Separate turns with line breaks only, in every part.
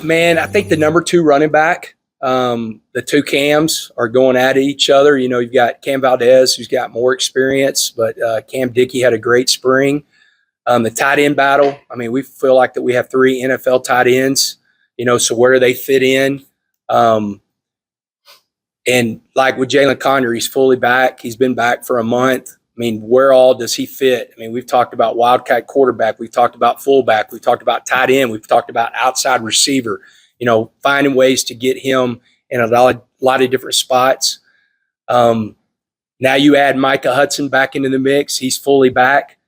Man, I think the number two running back, the two Cams are going at each other. You know, you've got Cam Valdez, who's got more experience, but Cam Dickey had a great spring. The tight end battle, I mean, we feel like that we have three NFL tight ends, you know, so where do they fit in? Um, and like with Jalen Conner, he's fully back. He's been back for a month. I mean, where all does he fit? I mean, we've talked about wildcat quarterback. We've talked about fullback. We've talked about tight end. We've talked about outside receiver, you know, finding ways to get him in a lot of different spots. Now you add Micah Hudson back into the mix. He's fully back.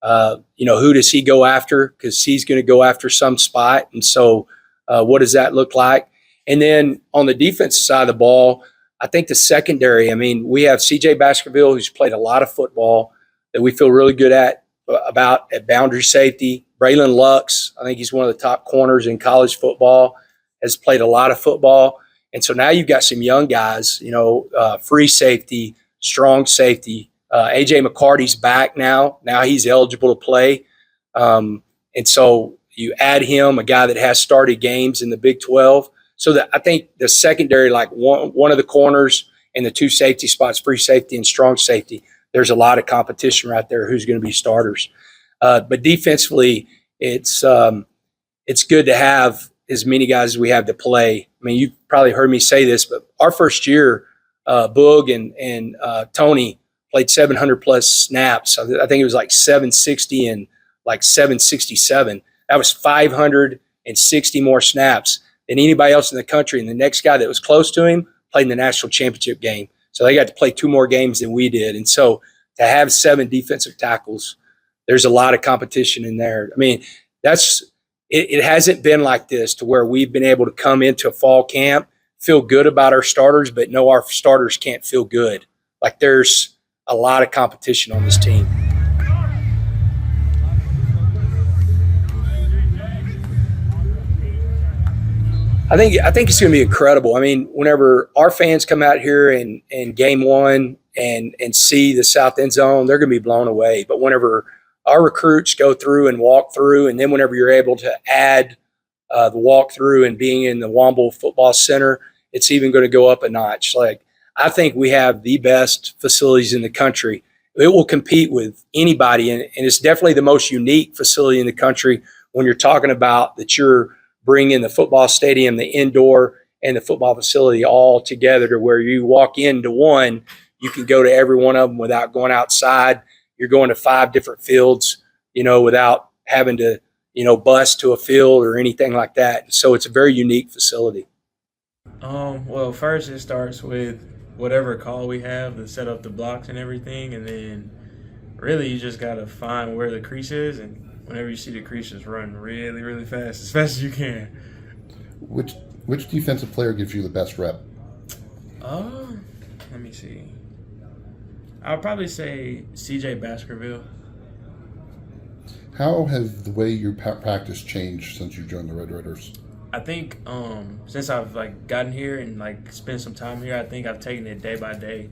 You know, who does he go after? Because he's going to go after some spot. And so what does that look like? And then on the defensive side of the ball, I think the secondary, I mean, we have C.J. Baskerville, who's played a lot of football that we feel really good at boundary safety. Braylon Lux, I think he's one of the top corners in college football, has played a lot of football. And so now you've got some young guys, you know, free safety, strong safety. A.J. McCarty's back now. Now he's eligible to play. And so you add him, a guy that has started games in the Big 12. So that I think the secondary, like one of the corners and the two safety spots, free safety and strong safety, there's a lot of competition right there who's going to be starters. But defensively, it's good to have as many guys as we have to play. I mean, you've probably heard me say this, but our first year, Boog and Tony played 700-plus snaps. I think it was like 760 and like 767. That was 560 more snaps than anybody else in the country. And the next guy that was close to him played in the national championship game. So they got to play two more games than we did. And so to have 7 defensive tackles, there's a lot of competition in there. I mean, it hasn't been like this to where we've been able to come into a fall camp, feel good about our starters, but know our starters can't feel good. Like there's a lot of competition on this team. I think it's going to be incredible. I mean, whenever our fans come out here in game one and see the south end zone, they're going to be blown away. But whenever our recruits go through and walk through, and then whenever you're able to add the walk through and being in the Womble Football Center, it's even going to go up a notch. Like I think we have the best facilities in the country. It will compete with anybody, and it's definitely the most unique facility in the country when you're talking about that you're bringing the football stadium, the indoor, and the football facility all together to where you walk into one, you can go to every one of them without going outside. You're going to 5 different fields, you know, without having to, you know, bus to a field or anything like that. So it's a very unique facility.
Well, first it starts with whatever call we have to set up the blocks and everything, and then really you just gotta find where the crease is, and whenever you see the crease, just run really, really fast, as fast as you can.
Which defensive player gives you the best rep?
Let me see. I would probably say C.J. Baskerville.
How has the way you practice changed since you joined the Red Raiders?
I think since I've gotten here and spent some time here, I think I've taken it day by day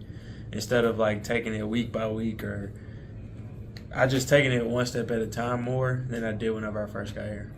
instead of taking it week by week, or I just taking it one step at a time more than I did whenever I first got here.